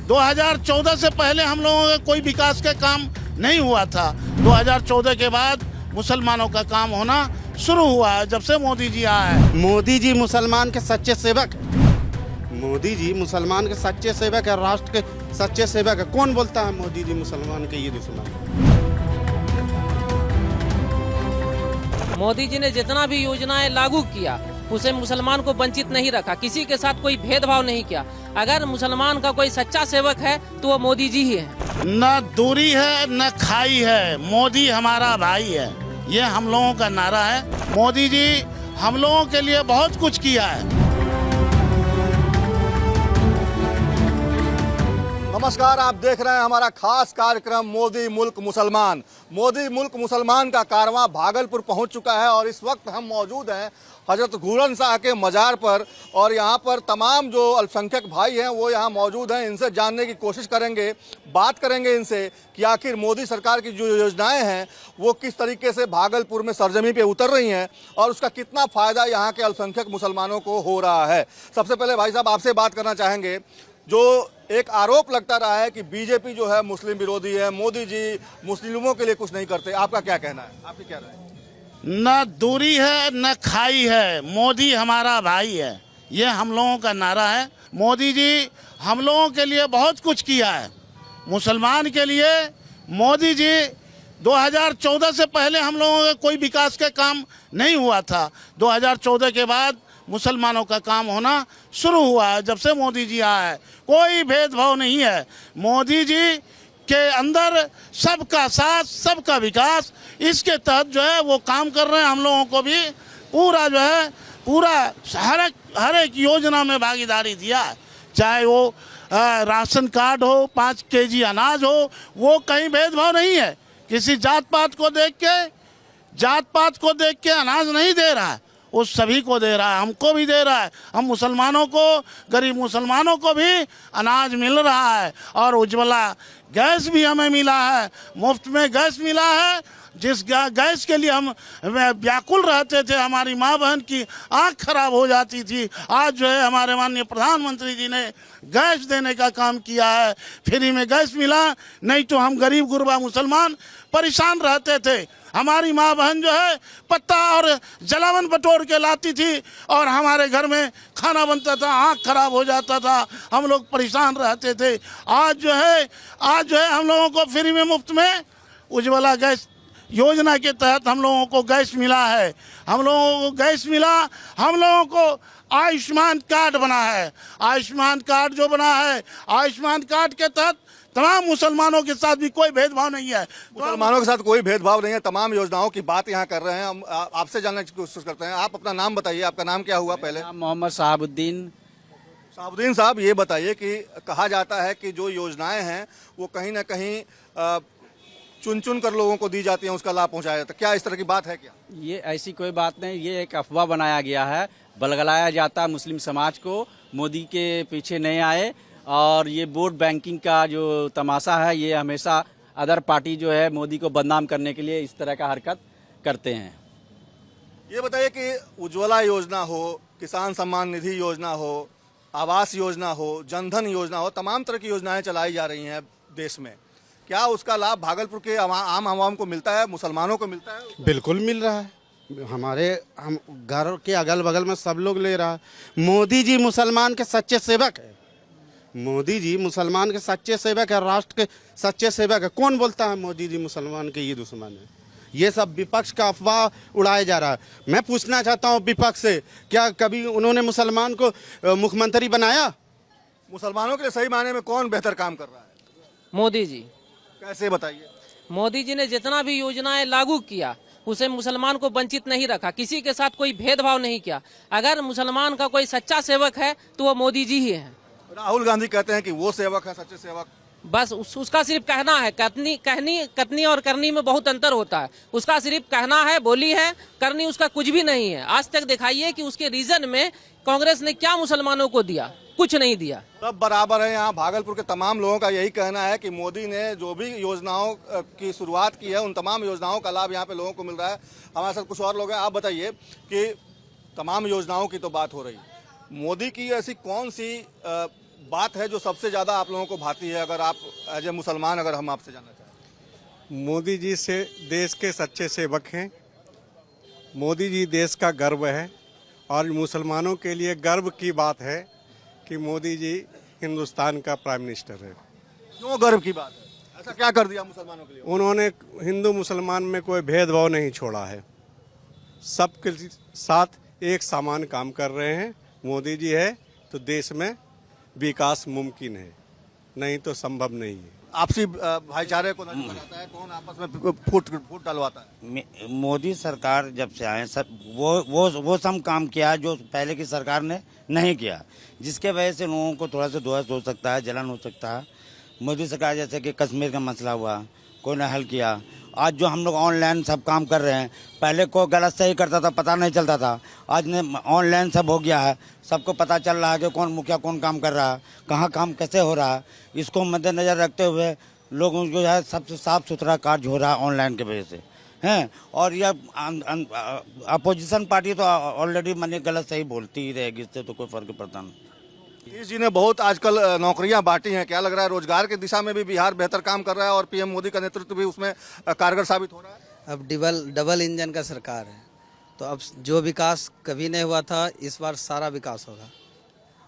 2014 से पहले हम लोगों का कोई विकास का काम नहीं हुआ था। 2014 के बाद मुसलमानों का काम होना शुरू हुआ है जब से मोदी जी आए हैं। मोदी जी मुसलमान के सच्चे सेवक हैं। मोदी जी मुसलमान के सच्चे सेवक है, राष्ट्र के सच्चे सेवक है। कौन बोलता है मोदी जी मुसलमान के ये दुश्मन? मोदी जी ने जितना भी योजनाएं लागू किया उसे मुसलमान को वंचित नहीं रखा, किसी के साथ कोई भेदभाव नहीं किया। अगर मुसलमान का कोई सच्चा सेवक है तो वो मोदी जी ही है। न दूरी है न खाई है, मोदी हमारा भाई है, ये हम लोगों का नारा है। मोदी जी हम लोगों के लिए बहुत कुछ किया है। नमस्कार, आप देख रहे हैं हमारा खास कार्यक्रम मोदी मुल्क मुसलमान। मोदी मुल्क मुसलमान का कारवां भागलपुर पहुंच चुका है और इस वक्त हम मौजूद हैं हजरत घूरन शाह के मज़ार पर और यहाँ पर तमाम जो अल्पसंख्यक भाई हैं वो यहाँ मौजूद हैं। इनसे जानने की कोशिश करेंगे, बात करेंगे इनसे कि आखिर मोदी सरकार की जो योजनाएं हैं वो किस तरीके से भागलपुर में सरजमी पे उतर रही हैं और उसका कितना फ़ायदा यहाँ के अल्पसंख्यक मुसलमानों को हो रहा है। सबसे पहले भाई साहब आपसे बात करना चाहेंगे, जो एक आरोप लगता रहा है कि बीजेपी जो है मुस्लिम विरोधी है, मोदी जी मुस्लिमों के लिए कुछ नहीं करते, आपका क्या कहना है? आपकी क्या राय है? न दूरी है न खाई है, मोदी हमारा भाई है, ये हम लोगों का नारा है। मोदी जी हम लोगों के लिए बहुत कुछ किया है। मुसलमान के लिए मोदी जी 2014 से पहले हम लोगों का कोई विकास का काम नहीं हुआ था। 2014 के बाद मुसलमानों का काम होना शुरू हुआ है जब से मोदी जी आए हैं। कोई भेदभाव नहीं है। मोदी जी के अंदर सबका साथ सबका विकास, इसके तहत जो है वो काम कर रहे हैं। हम लोगों को भी पूरा जो है पूरा हर एक योजना में भागीदारी दिया है, चाहे वो राशन कार्ड हो, 5 केजी अनाज हो, वो कहीं भेदभाव नहीं है। किसी जात पात को देख के अनाज नहीं दे रहा है, वो सभी को दे रहा है, हमको भी दे रहा है। हम मुसलमानों को, गरीब मुसलमानों को भी अनाज मिल रहा है और उज्ज्वला गैस भी हमें मिला है, मुफ्त में गैस मिला है। जिस गैस के लिए हम व्याकुल रहते थे, हमारी माँ बहन की आँख खराब हो जाती थी, आज जो है हमारे माननीय प्रधानमंत्री जी ने गैस देने का काम किया है। फ्री में गैस मिला, नहीं तो हम गरीब गुरबा मुसलमान परेशान रहते थे। हमारी माँ बहन जो है पत्ता और जलावन बटोर के लाती थी और हमारे घर में खाना बनता था, आँख खराब हो जाता था, हम लोग परेशान रहते थे। आज जो है हम लोगों को फ्री में मुफ्त में उज्ज्वला गैस योजना के तहत हम लोगों को गैस मिला है। हम लोगों को गैस मिला, हम लोगों को आयुष्मान कार्ड बना है। आयुष्मान कार्ड जो बना है, आयुष्मान कार्ड के तहत तमाम मुसलमानों के साथ भी कोई भेदभाव नहीं है। मुसलमानों के साथ कोई भेदभाव नहीं है, तमाम योजनाओं की बात यहाँ कर रहे हैं। हम आपसे जानने की कोशिश करते हैं। आप अपना नाम बताइए, आपका नाम क्या हुआ पहले? मोहम्मद साहबुद्दीन साहब, ये बताइए कि कहा जाता है कि जो योजनाएं हैं वो कहीं ना कहीं चुन चुन कर लोगों को दी जाती हैं, उसका लाभ पहुंचाया जाता है, क्या इस तरह की बात है क्या? ये ऐसी कोई बात नहीं, ये एक अफवाह बनाया गया है, बलगलाया जाता है मुस्लिम समाज को, मोदी के पीछे नहीं आए। और ये वोट बैंकिंग का जो तमाशा है, ये हमेशा अदर पार्टी जो है मोदी को बदनाम करने के लिए इस तरह का हरकत करते हैं। ये बताइए कि उज्ज्वला योजना हो, किसान सम्मान निधि योजना हो, आवास योजना हो, जनधन योजना हो, तमाम तरह की योजनाएं चलाई जा रही हैं देश में, क्या उसका लाभ भागलपुर के आम आवाम को मिलता है, मुसलमानों को मिलता है? बिल्कुल मिल रहा है। हम घर के अगल बगल में सब लोग ले रहा है। मोदी जी मुसलमान के सच्चे सेवक है। मोदी जी मुसलमान के सच्चे सेवक है, राष्ट्र के सच्चे सेवक है। कौन बोलता है मोदी जी मुसलमान के ये दुश्मन है? ये सब विपक्ष का अफवाह उड़ाया जा रहा है। मैं पूछना चाहता हूँ विपक्ष से, क्या कभी उन्होंने मुसलमान को मुख्यमंत्री बनाया? मुसलमानों के लिए सही मायने में कौन बेहतर काम कर रहा है? मोदी जी। कैसे बताइए? मोदी जी ने जितना भी योजनाएं लागू किया उसे मुसलमान को वंचित नहीं रखा, किसी के साथ कोई भेदभाव नहीं किया। अगर मुसलमान का कोई सच्चा सेवक है तो वो मोदी जी ही है। राहुल गांधी कहते हैं कि वो सेवक है, सच्चे सेवक। बस उसका सिर्फ कहना है, कथनी और करनी में बहुत अंतर होता है। उसका सिर्फ कहना है, बोली है, करनी उसका कुछ भी नहीं है। आज तक दिखाइए कि उसके रीजन में कांग्रेस ने क्या मुसलमानों को दिया, कुछ नहीं दिया। सब बराबर है। यहाँ भागलपुर के तमाम लोगों का यही कहना है कि मोदी ने जो भी योजनाओं की शुरुआत की है उन तमाम योजनाओं का लाभ यहाँ पे लोगों को मिल रहा है। हमारे साथ कुछ और लोग हैं। आप बताइए कि तमाम योजनाओं की तो बात हो रही, मोदी की ऐसी कौन सी बात है जो सबसे ज़्यादा आप लोगों को भाती है, अगर आप एज ए मुसलमान अगर हम आपसे जानना चाहें? मोदी जी से देश के सच्चे सेवक हैं। मोदी जी देश का गर्व है और मुसलमानों के लिए गर्व की बात है कि मोदी जी हिंदुस्तान का प्राइम मिनिस्टर है। क्यों गर्व की बात है? ऐसा क्या कर दिया मुसलमानों के लिए? उन्होंने हिंदू मुसलमान में कोई भेदभाव नहीं छोड़ा है, सबके साथ एक समान काम कर रहे हैं। मोदी जी है तो देश में विकास मुमकिन है, नहीं तो संभव नहीं है। आपसी भाईचारे को नजर लगाता है, कौन आपस में फूट डलवाता है? मोदी सरकार जब से आए सब वो सब काम किया है जो पहले की सरकार ने नहीं किया, जिसके वजह से लोगों को थोड़ा सा ध्वस्त हो सकता है, जलन हो सकता है। मोदी सरकार जैसे कि कश्मीर का मसला हुआ, कोई ने हल किया। आज जो हम लोग ऑनलाइन सब काम कर रहे हैं, पहले को गलत सही करता था, पता नहीं चलता था। आज ने ऑनलाइन सब हो गया है, सबको पता चल रहा है कि कौन मुखिया कौन काम कर रहा है, कहाँ काम कैसे हो रहा है। इसको मद्देनजर रखते हुए लोगों को जो है सबसे साफ सुथरा कार्य हो रहा है ऑनलाइन के वजह से हैं। और यह अपोजिशन पार्टी तो ऑलरेडी मैंने गलत सही बोलती ही रहेगी, इससे तो कोई फर्क पड़ता नहीं। नीतीश जी ने बहुत आजकल नौकरियां बांटी हैं, क्या लग रहा है रोजगार की दिशा में भी बिहार बेहतर काम कर रहा है और पीएम मोदी का नेतृत्व भी उसमें कारगर साबित हो रहा है? अब डबल इंजन का सरकार है, तो अब जो विकास कभी नहीं हुआ था इस बार सारा विकास होगा।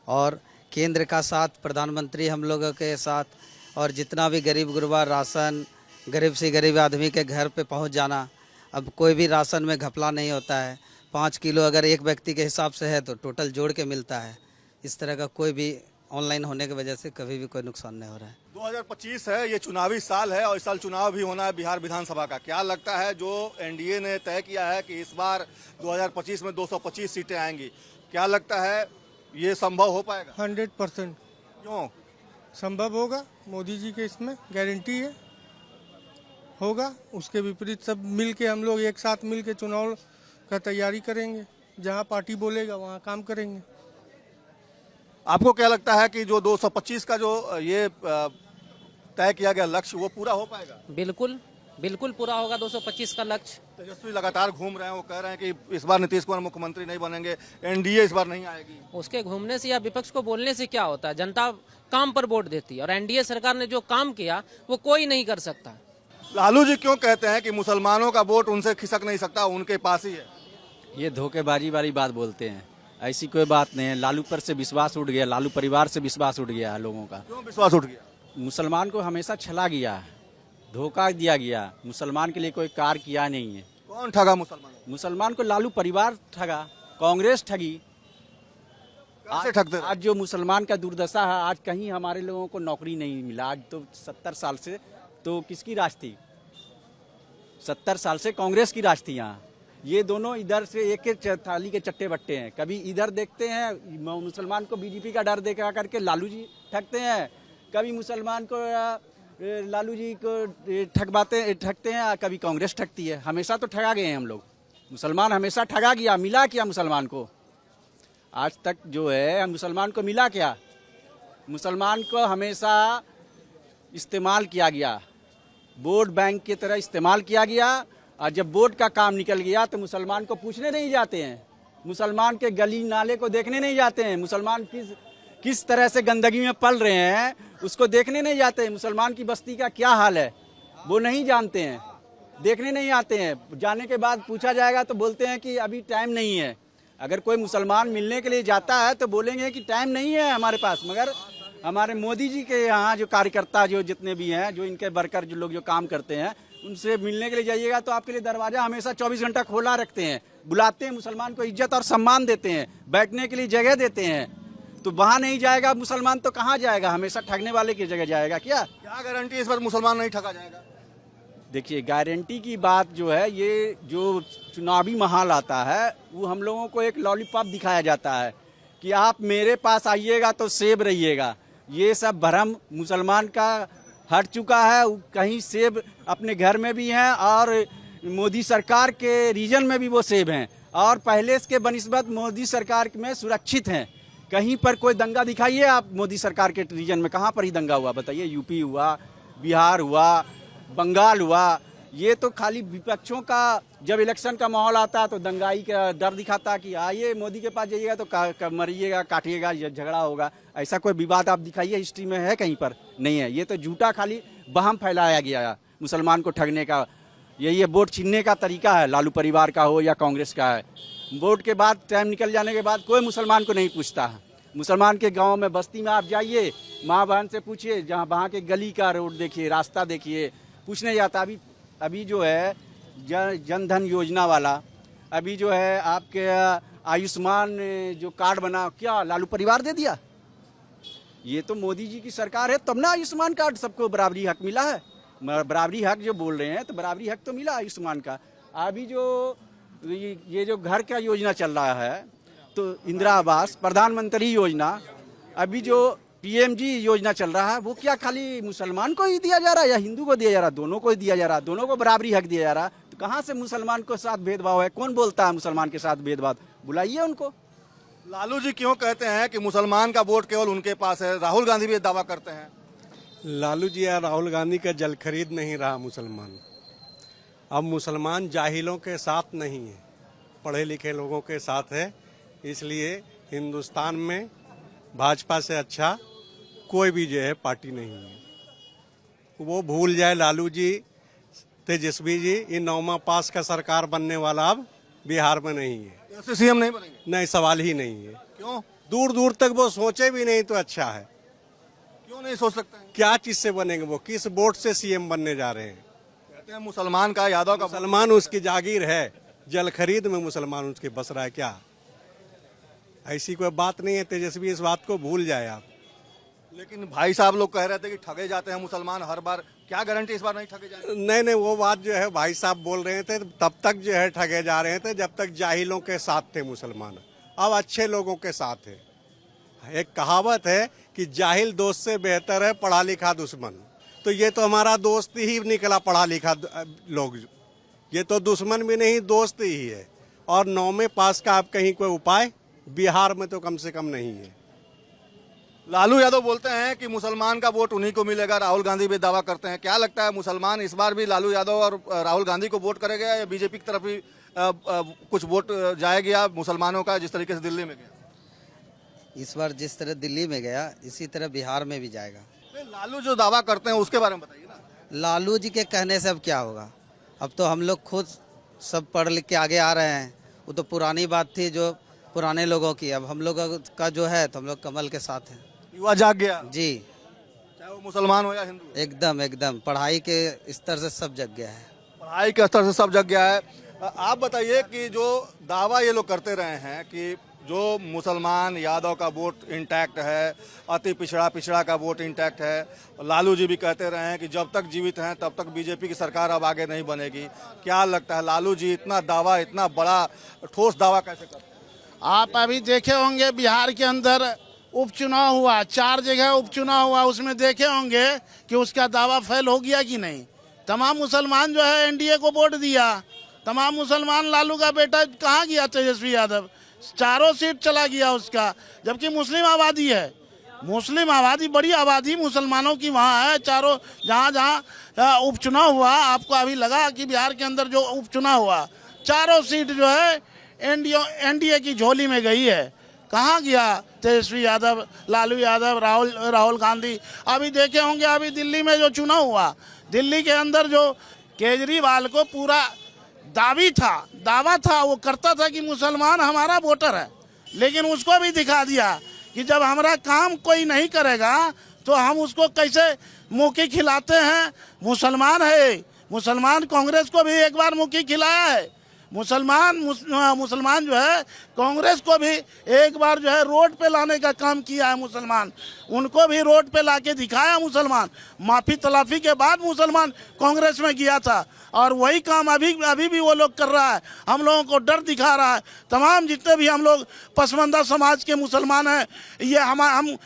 और केंद्र का साथ, प्रधानमंत्री हम लोगों के साथ, और जितना भी गरीब गुरबा राशन, गरीब से गरीब आदमी के घर पे पहुंच जाना। अब कोई भी राशन में घपला नहीं होता है। 5 किलो अगर एक व्यक्ति के हिसाब से है तो टोटल जोड़ के मिलता है। इस तरह का कोई भी ऑनलाइन होने की वजह से कभी भी कोई नुकसान नहीं हो रहा है। 2025 है, ये चुनावी साल है और इस साल चुनाव भी होना है बिहार विधानसभा का। क्या लगता है जो एनडीए ने तय किया है कि इस बार 2025 में 225 सीटें आएंगी, क्या लगता है ये संभव हो पाएगा? 100% क्यों संभव होगा? मोदी जी के इसमें गारंटी है, होगा। उसके विपरीत सब मिल के, हम लोग एक साथ मिल के चुनाव का तैयारी करेंगे। जहां पार्टी बोलेगा वहां काम करेंगे। आपको क्या लगता है कि जो 225 का जो ये तय किया गया लक्ष्य वो पूरा हो पाएगा? बिल्कुल बिल्कुल पूरा होगा 225 का लक्ष्य। तेजस्वी लगातार घूम रहे हैं, वो कह रहे हैं कि इस बार नीतीश कुमार मुख्यमंत्री नहीं बनेंगे, एनडीए इस बार नहीं आएगी। उसके घूमने से या विपक्ष को बोलने से क्या होता है? जनता काम पर वोट देती है और एनडीए सरकार ने जो काम किया वो कोई नहीं कर सकता। लालू जी क्यों कहते हैं कि मुसलमानों का वोट उनसे खिसक नहीं सकता, उनके पास ही है? ये धोखेबाजी वाली बात बोलते हैं, ऐसी कोई बात नहीं है। लालू पर से विश्वास उठ गया, लालू परिवार से विश्वास उठ गया है लोगों का। क्यों विश्वास उठ गया? मुसलमान को हमेशा छला गया है, धोखा दिया गया। मुसलमान के लिए कोई कार्य किया नहीं है। कौन ठगा मुसलमान? मुसलमान को लालू परिवार ठगा, कांग्रेस ठगी। कैसे ठगते? आज जो मुसलमान का दुर्दशा है, आज कहीं हमारे लोगों को नौकरी नहीं मिला। आज तो 70 साल से तो किसकी राज थी? 70 साल से कांग्रेस की राज थी यहाँ। ये दोनों इधर से एक एक थाली के चट्टे बट्टे हैं। कभी इधर देखते हैं मुसलमान को बीजेपी का डर देखा करके लालू जी ठगते हैं, कभी मुसलमान को लालू जी को ठगते हैं, कभी कांग्रेस ठगती है। हमेशा तो ठगा गए हैं हम लोग। मुसलमान हमेशा ठगा गया, मिला क्या मुसलमान को? आज तक जो है मुसलमान को मिला क्या? मुसलमान को हमेशा इस्तेमाल किया गया, वोट बैंक की तरह इस्तेमाल किया गया। और जब वोट का काम निकल गया तो मुसलमान को पूछने नहीं जाते हैं, मुसलमान के गली नाले को देखने नहीं जाते हैं, मुसलमान किस तरह से गंदगी में पल रहे हैं उसको देखने नहीं जाते हैं। मुसलमान की बस्ती का क्या हाल है वो नहीं जानते हैं, देखने नहीं आते हैं। जाने के बाद पूछा जाएगा तो बोलते हैं कि अभी टाइम नहीं है। अगर कोई मुसलमान मिलने के लिए जाता है तो बोलेंगे कि टाइम नहीं है हमारे पास। मगर हमारे मोदी जी के यहाँ जो कार्यकर्ता जो जितने भी हैं, जो इनके वर्कर जो लोग जो काम करते हैं, उनसे मिलने के लिए जाइएगा तो आपके लिए दरवाजा हमेशा 24 घंटा खोला रखते हैं, बुलाते हैं, मुसलमान को इज्जत और सम्मान देते हैं, बैठने के लिए जगह देते हैं। तो वहाँ नहीं जाएगा मुसलमान तो कहाँ जाएगा? हमेशा ठगने वाले की जगह जाएगा। क्या गारंटी इस बार मुसलमान नहीं ठगा जाएगा? देखिए, गारंटी की बात जो है, ये जो चुनावी माहौल आता है वो हम लोगों को एक लॉलीपॉप दिखाया जाता है कि आप मेरे पास आइएगा तो सेब रहिएगा। ये सब भ्रम मुसलमान का हट चुका है। कहीं सेब अपने घर में भी हैं और मोदी सरकार के रीजन में भी वो सेब हैं, और पहले के बनिस्बत मोदी सरकार में सुरक्षित हैं। कहीं पर कोई दंगा दिखाइए आप मोदी सरकार के रीजन में, कहाँ पर ही दंगा हुआ बताइए? यूपी हुआ, बिहार हुआ, बंगाल हुआ, ये तो खाली विपक्षों का जब इलेक्शन का माहौल आता है तो दंगाई का डर दिखाता है कि आइए मोदी के पास जाइएगा तो मरिएगा, काटिएगा, झगड़ा होगा। ऐसा कोई विवाद आप दिखाइए हिस्ट्री में है कहीं पर? नहीं है। ये तो झूठा खाली बहम फैलाया गया है मुसलमान को ठगने का। यही है वोट छीनने का तरीका है, लालू परिवार का हो या कांग्रेस का है। वोट के बाद टाइम निकल जाने के बाद कोई मुसलमान को नहीं पूछता है। मुसलमान के गांव में बस्ती में आप जाइए, माँ बहन से पूछिए, जहाँ वहाँ के गली का रोड देखिए, रास्ता देखिए, पूछने जाता। अभी जो है जन धन योजना वाला, अभी जो है आपके आयुष्मान जो कार्ड बना, क्या लालू परिवार दे दिया? ये तो मोदी जी की सरकार है तब ना आयुष्मान कार्ड सबको बराबरी हक मिला है। बराबरी हक जो बोल रहे हैं तो बराबरी हक तो मिला आयुष्मान का। अभी जो ये जो घर का योजना चल रहा है तो इंदिरा आवास, प्रधानमंत्री योजना, अभी जो पीएमजी योजना चल रहा है वो क्या खाली मुसलमान को ही दिया जा रहा है या हिंदू को दिया जा रहा है? दोनों को ही दिया जा रहा है, दोनों को बराबरी हक दिया जा रहा है। तो कहाँ से मुसलमान के साथ भेदभाव है? कौन बोलता है मुसलमान के साथ भेदभाव? बुलाइए उनको। लालू जी क्यों कहते हैं कि मुसलमान का वोट केवल उनके पास है? राहुल गांधी भी ये दावा करते हैं। लालू जी या राहुल गांधी का जल खरीद नहीं रहा मुसलमान। अब मुसलमान जाहिलों के साथ नहीं है, पढ़े लिखे लोगों के साथ है। इसलिए हिंदुस्तान में भाजपा से अच्छा कोई भी जो है पार्टी नहीं है। वो भूल जाए लालू जी, तेजस्वी जी, ये 9वां पास का सरकार बनने वाला अब बिहार में नहीं है। ऐसे सीएम नहीं बनेंगे? नहीं, सवाल ही नहीं है। क्यों? दूर दूर तक वो सोचे भी नहीं तो अच्छा है। क्यों नहीं सोच सकते हैं? क्या चीज से बनेंगे? वो किस वोट से सीएम बनने जा रहे हैं? कहते हैं मुसलमान का, यादव का। मुसलमान उसकी जागीर है, जल खरीद में मुसलमान उसके बस रहा है क्या? ऐसी कोई बात नहीं है। तेजस्वी इस बात को भूल जाए आप। लेकिन भाई साहब लोग कह रहे थे कि ठगे जाते हैं मुसलमान हर बार। क्या गारंटी इस बार नहीं ठगे जाएंगे? नहीं, वो बात जो है भाई साहब बोल रहे थे तब तक जो है ठगे जा रहे थे जब तक जाहिलों के साथ थे मुसलमान। अब अच्छे लोगों के साथ है। एक कहावत है कि जाहिल दोस्त से बेहतर है पढ़ा लिखा दुश्मन। तो ये तो हमारा दोस्त ही निकला, पढ़ा लिखा लोग। ये तो दुश्मन भी नहीं, दोस्त ही है। और 9वें पास का आप कहीं कोई उपाय बिहार में तो कम से कम नहीं है। लालू यादव बोलते हैं कि मुसलमान का वोट उन्हीं को मिलेगा। राहुल गांधी भी दावा करते हैं। क्या लगता है मुसलमान इस बार भी लालू यादव और राहुल गांधी को वोट करेगा या बीजेपी की तरफ ही कुछ वोट जाएगा मुसलमानों का, जिस तरीके से दिल्ली में गया? इस बार जिस तरह दिल्ली में गया इसी तरह बिहार में भी जाएगा। लालू जो दावा करते हैं उसके बारे में बताइए ना। लालू जी के कहने से अब क्या होगा? अब तो हम लोग खुद सब पढ़ लिख के आगे आ रहे हैं। वो तो पुरानी बात थी जो पुराने लोगों की। अब हम लोग का जो है तो हम लोग कमल के साथ हैं। युवा जाग गया जी, चाहे वो मुसलमान हो या हिंदू। एकदम एकदम पढ़ाई के स्तर से सब जग गया है। पढ़ाई के स्तर से सब जग गया है। आप बताइए कि जो दावा ये लोग करते रहे हैं कि जो मुसलमान यादव का वोट इंटैक्ट है, अति पिछड़ा का वोट इंटैक्ट है। लालू जी भी कहते रहे हैं कि जब तक जीवित हैं तब तक बीजेपी की सरकार अब आगे नहीं बनेगी। क्या लगता है लालू जी इतना दावा, इतना बड़ा ठोस दावा कैसे करते हैं? आप अभी देखे होंगे बिहार के अंदर उपचुनाव हुआ, 4 जगह उपचुनाव हुआ, उसमें देखे होंगे कि उसका दावा फेल हो गया कि नहीं। तमाम मुसलमान जो है एनडीए को वोट दिया। तमाम मुसलमान लालू का बेटा कहाँ गया तेजस्वी यादव, 4 सीट चला गया उसका। जबकि मुस्लिम आबादी है, मुस्लिम आबादी, बड़ी आबादी मुसलमानों की वहाँ है। चारों जहाँ उपचुनाव हुआ, आपको अभी लगा कि बिहार के अंदर जो उपचुनाव हुआ 4 सीट जो है एनडीए की झोली में गई है। कहाँ गया तेजस्वी यादव, लालू यादव, राहुल गांधी? अभी देखे होंगे अभी दिल्ली में जो चुनाव हुआ, दिल्ली के अंदर जो केजरीवाल को पूरा दावा था, वो करता था कि मुसलमान हमारा वोटर है, लेकिन उसको भी दिखा दिया कि जब हमारा काम कोई नहीं करेगा तो हम उसको कैसे मुक्की खिलाते हैं। मुसलमान कांग्रेस को भी एक बार मुक्की खिलाया है। मुसलमान जो है कांग्रेस को भी एक बार जो है रोड पे लाने का काम किया है। मुसलमान उनको भी रोड पे लाके दिखाया। मुसलमान माफी तलाफी के बाद मुसलमान कांग्रेस में गया था और वही काम अभी भी वो लोग कर रहा है। हम लोगों को डर दिखा रहा है। तमाम जितने भी हम लोग पसमानदा समाज के मुसलमान हैं, ये हम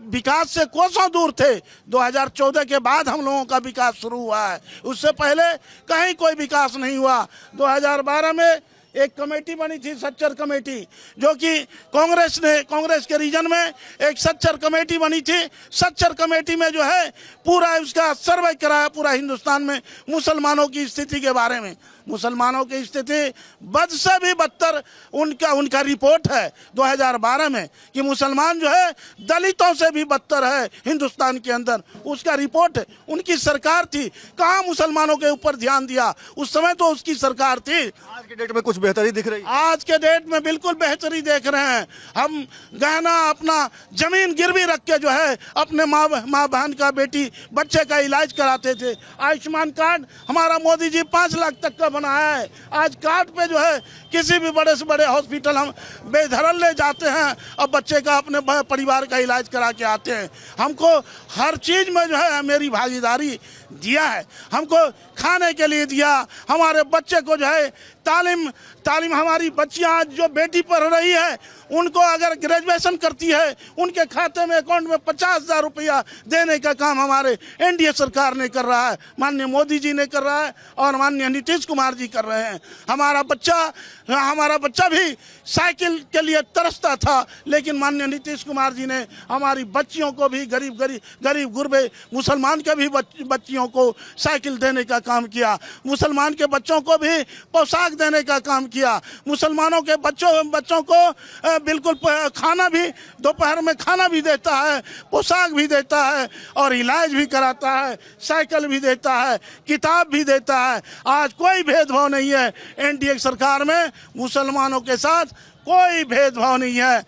विकास से कोसों दूर थे। 2014 के बाद हम लोगों का विकास शुरू हुआ है, उससे पहले कहीं कोई विकास नहीं हुआ। 2012 में एक कमेटी बनी थी, सच्चर कमेटी, जो कि कांग्रेस के रीजन में एक सच्चर कमेटी बनी थी। सच्चर कमेटी में जो है पूरा उसका सर्वे कराया पूरा हिंदुस्तान में मुसलमानों की स्थिति के बारे में। मुसलमानों की स्थिति बद से भी बदतर उनका रिपोर्ट है 2012 में कि मुसलमान जो है दलितों से भी बदतर है हिंदुस्तान के अंदर, उसका रिपोर्ट है। उनकी सरकार थी, कहाँ मुसलमानों के ऊपर ध्यान दिया? उस समय तो उसकी सरकार थी। आज के डेट में कुछ बेहतरी दिख रही है? आज के डेट में बिल्कुल बेहतरी देख रहे हैं। हम गहना अपना जमीन गिरवी रख के जो है अपने माँ बहन का बेटी बच्चे का इलाज कराते थे। आयुष्मान कार्ड हमारा मोदी जी 5 लाख तक का बनाया है। आज कार्ड पे जो है किसी भी बड़े से बड़े हॉस्पिटल हम बेधड़क ले जाते हैं और बच्चे का अपने परिवार का इलाज करा के आते हैं। हमको हर चीज में जो है मेरी भागीदारी दिया है, हमको खाने के लिए दिया, हमारे बच्चे को जो है तालीम हमारी बच्चियां आज जो बेटी पढ़ रही है उनको अगर ग्रेजुएशन करती है उनके खाते में अकाउंट में 50,000 रुपया देने का काम हमारे एनडीए सरकार ने कर रहा है, माननीय मोदी जी ने कर रहा है और माननीय नीतीश कुमार जी कर रहे हैं। हमारा बच्चा भी साइकिल के लिए तरसता था, लेकिन माननीय नीतीश कुमार जी ने हमारी बच्चियों को भी गरीब गुरबे मुसलमान के भी बच्चियों को साइकिल देने का काम किया, मुसलमान के बच्चों को भी पोशाक देने का काम किया, मुसलमानों के बच्चों को बिल्कुल खाना भी दोपहर में खाना भी देता है, पोशाक भी देता है और इलाज भी कराता है, साइकिल भी देता है, किताब भी देता है। आज कोई भेदभाव नहीं है एनडीए सरकार में, मुसलमानों के साथ कोई भेदभाव नहीं है।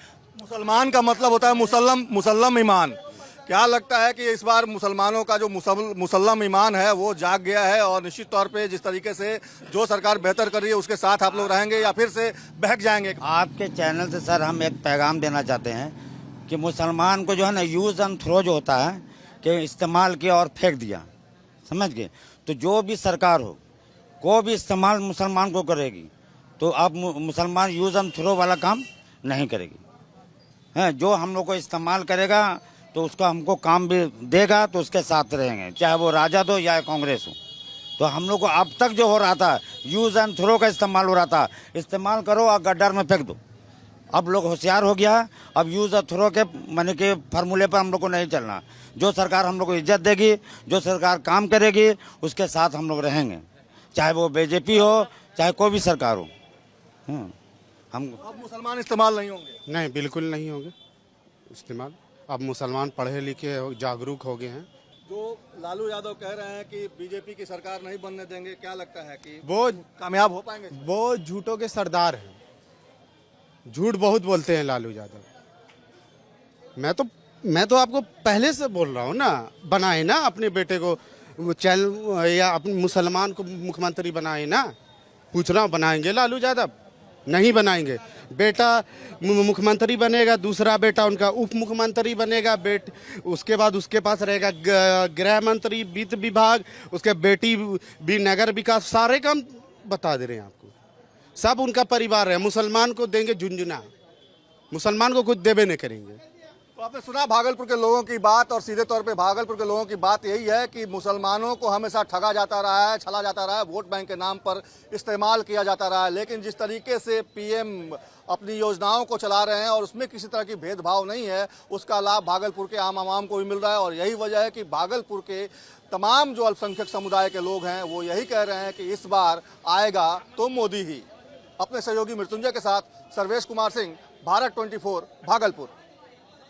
मुसलमान का मतलब होता है मुसल्लम ईमान। क्या लगता है कि इस बार मुसलमानों का जो मुसल्लम ईमान है वो जाग गया है और निश्चित तौर पे जिस तरीके से जो सरकार बेहतर कर रही है उसके साथ आप लोग रहेंगे या फिर से बहक जाएंगे? आपके चैनल से सर हम एक पैगाम देना चाहते हैं कि मुसलमान को जो है ना यूज़ एंड थ्रो जो होता है कि इस्तेमाल किया और फेंक दिया, समझ गए? तो जो भी सरकार हो को भी इस्तेमाल मुसलमान को करेगी तो अब मुसलमान यूज़ एंड थ्रो वाला काम नहीं करेगी हैं। जो हम लोग को इस्तेमाल करेगा तो उसका हमको काम भी देगा तो उसके साथ रहेंगे, चाहे वो राजद हो या कांग्रेस हो। तो हम लोग को अब तक जो हो रहा था यूज़ एंड थ्रो का इस्तेमाल हो रहा था, इस्तेमाल करो और गड्ढर में फेंक दो। अब लोग होशियार हो गया, अब यूज़ एंड थ्रो के माने के फार्मूले पर हम लोग को नहीं चलना। जो सरकार हम लोग को इज्जत देगी, जो सरकार काम करेगी उसके साथ हम लोग रहेंगे, चाहे वो बीजेपी हो चाहे कोई भी सरकार हो। हम अब मुसलमान इस्तेमाल नहीं होंगे? नहीं, बिल्कुल नहीं होंगे इस्तेमाल। अब मुसलमान पढ़े लिखे जागरूक हो गए हैं। जो लालू यादव कह रहे हैं कि बीजेपी की सरकार नहीं बनने देंगे, क्या लगता है कि वो कामयाब हो पाएंगे? वो झूठों के सरदार हैं, झूठ बहुत बोलते हैं लालू यादव। मैं तो आपको पहले से बोल रहा हूँ ना, बनाए ना अपने बेटे को चैनल या अपने मुसलमान को मुख्यमंत्री बनाए ना। पूछ रहा हूँ बनाएंगे लालू यादव? नहीं बनाएंगे। बेटा मुख्यमंत्री बनेगा, दूसरा बेटा उनका उप मुख्यमंत्री बनेगा, उसके बाद उसके पास रहेगा गृह मंत्री, वित्त विभाग, उसके बेटी भी नगर विकास, सारे काम बता दे रहे हैं आपको। सब उनका परिवार है। मुसलमान को देंगे झुंझुना, मुसलमान को कुछ देवे नहीं करेंगे। तो आपने सुना भागलपुर के लोगों की बात, और सीधे तौर पे भागलपुर के लोगों की बात यही है कि मुसलमानों को हमेशा ठगा जाता रहा है, छला जाता रहा है, वोट बैंक के नाम पर इस्तेमाल किया जाता रहा है। लेकिन जिस तरीके से पीएम अपनी योजनाओं को चला रहे हैं और उसमें किसी तरह की भेदभाव नहीं है, उसका लाभ भागलपुर के आम आवाम को भी मिल रहा है। और यही वजह है कि भागलपुर के तमाम जो अल्पसंख्यक समुदाय के लोग हैं वो यही कह रहे हैं कि इस बार आएगा तो मोदी ही। अपने सहयोगी मृत्युंजय के साथ सर्वेश कुमार सिंह, भारत 24, भागलपुर।